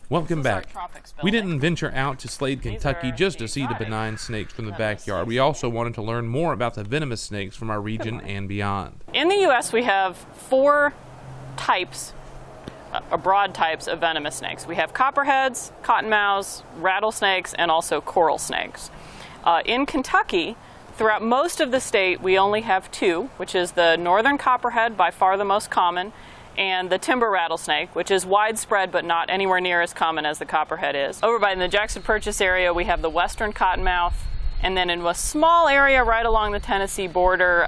Welcome back. We didn't venture out to Slade, Kentucky just to see the benign snakes from the backyard. We also wanted to learn more about the venomous snakes from our region and beyond. In the U.S. we have 4 types, broad types of venomous snakes. We have copperheads, cottonmouths, rattlesnakes, and also coral snakes. In Kentucky, throughout most of the state, we only have 2, which is the northern copperhead, by far the most common, and the timber rattlesnake, which is widespread but not anywhere near as common as the copperhead is. Over by the Jackson Purchase area, we have the western cottonmouth, and then in a small area right along the Tennessee border,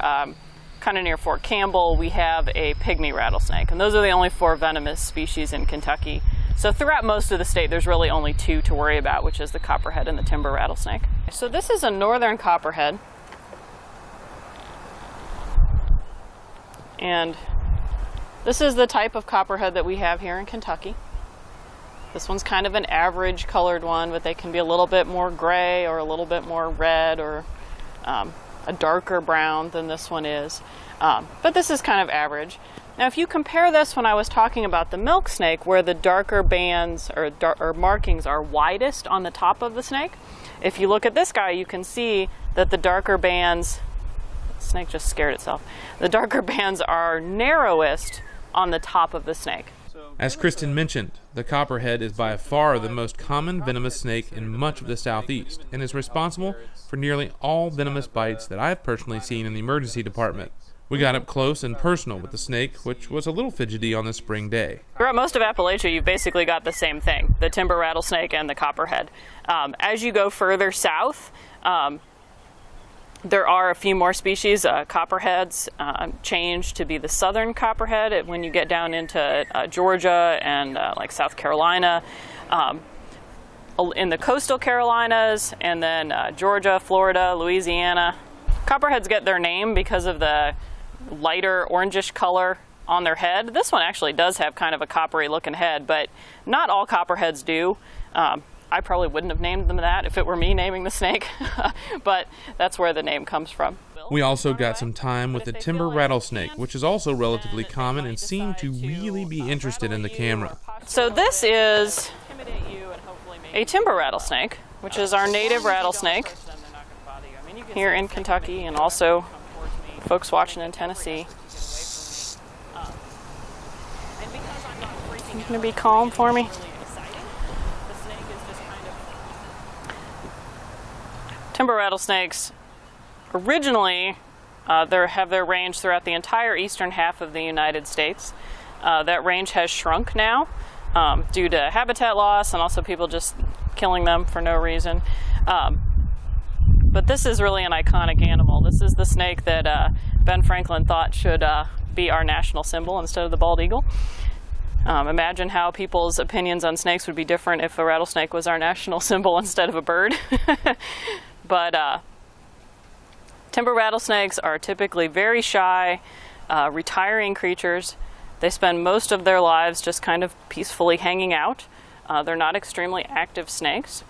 kind of near Fort Campbell, we have a pygmy rattlesnake. And those are the only 4 venomous species in Kentucky. So throughout most of the state, there's really only 2 to worry about, which is the copperhead and the timber rattlesnake. So this is a northern copperhead. And this is the type of copperhead that we have here in Kentucky. This one's kind of an average colored one, but they can be a little bit more gray or a little bit more red or a darker brown than this one is. But this is kind of average. Now if you compare this, when I was talking about the milk snake, where the darker bands or markings are widest on the top of the snake, if you look at this guy, you can see that the darker bands, the snake just scared itself, the darker bands are narrowest on the top of the snake. As Kristen mentioned, the copperhead is by far the most common venomous snake in much of the southeast and is responsible for nearly all venomous bites that I've personally seen in the emergency department. We got up close and personal with the snake, which was a little fidgety on this spring day. Throughout most of Appalachia, you've basically got the same thing, the timber rattlesnake and the copperhead. As you go further south, there are a few more species. Copperheads change to be the southern copperhead when you get down into Georgia and like South Carolina. In the coastal Carolinas, and then Georgia, Florida, Louisiana. Copperheads get their name because of the lighter orangish color on their head. This one actually does have kind of a coppery looking head, but not all copperheads do. I probably wouldn't have named them that if it were me naming the snake, but that's where the name comes from. We also got some time with the timber rattlesnake, which is also relatively common and seemed to really be interested in the camera. So this is a timber rattlesnake, which is our native rattlesnake here in Kentucky, and also folks watching in Tennessee. You gonna be calm for me? Timber rattlesnakes originally have their range throughout the entire eastern half of the United States. That range has shrunk now due to habitat loss and also people just killing them for no reason. But this is really an iconic animal. This is the snake that Ben Franklin thought should be our national symbol instead of the bald eagle. Imagine how people's opinions on snakes would be different if a rattlesnake was our national symbol instead of a bird. But timber rattlesnakes are typically very shy, retiring creatures. They spend most of their lives just kind of peacefully hanging out. They're not extremely active snakes.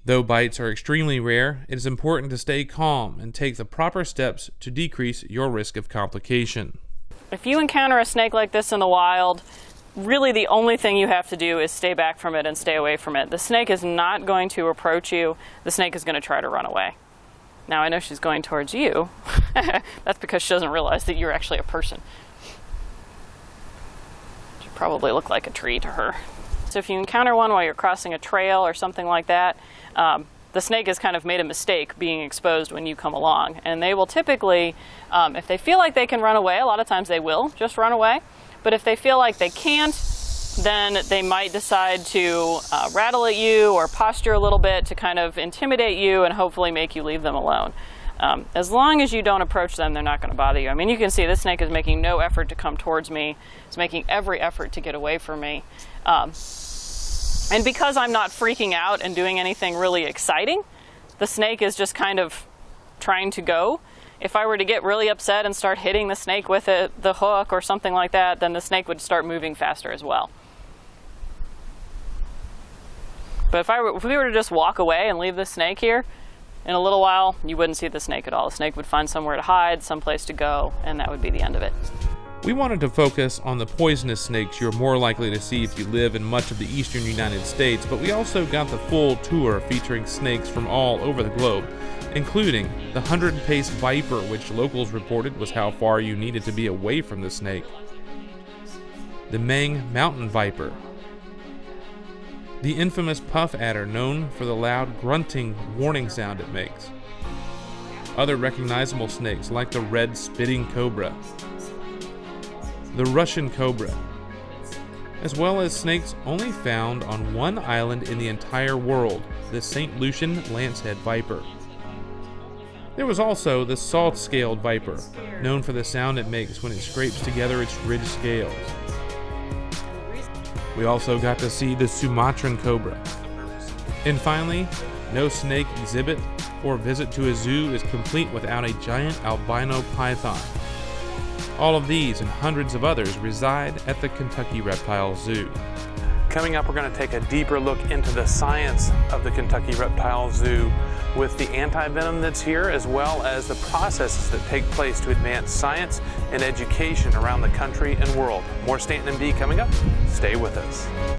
Though bites are extremely rare, it is important to stay calm and take the proper steps to decrease your risk of complication. If you encounter a snake like this in the wild, really the only thing you have to do is stay back from it and stay away from it. The snake is not going to approach you. The snake is going to try to run away. Now I know she's going towards you. That's because she doesn't realize that you're actually a person. You probably look like a tree to her. So if you encounter one while you're crossing a trail or something like that, the snake has kind of made a mistake being exposed when you come along. And they will typically, if they feel like they can run away, a lot of times they will just run away. But if they feel like they can't, then they might decide to rattle at you or posture a little bit to kind of intimidate you and hopefully make you leave them alone. As long as you don't approach them, they're not going to bother you. I mean, you can see this snake is making no effort to come towards me. It's making every effort to get away from me. And because I'm not freaking out and doing anything really exciting, the snake is just kind of trying to go. If I were to get really upset and start hitting the snake with the hook or something like that, then the snake would start moving faster as well. But if we were to just walk away and leave the snake here, in a little while, you wouldn't see the snake at all. The snake would find somewhere to hide, someplace to go, and that would be the end of it. We wanted to focus on the poisonous snakes you're more likely to see if you live in much of the eastern United States, but we also got the full tour featuring snakes from all over the globe, including the 100-pace viper, which locals reported was how far you needed to be away from the snake, the Mang mountain viper, the infamous puff adder known for the loud grunting warning sound it makes, other recognizable snakes like the red spitting cobra, the Russian cobra, as well as snakes only found on one island in the entire world, the St. Lucian lancehead viper. There was also the salt-scaled viper, known for the sound it makes when it scrapes together its ridged scales. We also got to see the Sumatran cobra. And finally, no snake exhibit or visit to a zoo is complete without a giant albino python. All of these and hundreds of others reside at the Kentucky Reptile Zoo. Coming up, we're going to take a deeper look into the science of the Kentucky Reptile Zoo with the anti-venom that's here, as well as the processes that take place to advance science and education around the country and world. More StantonMD coming up. Stay with us.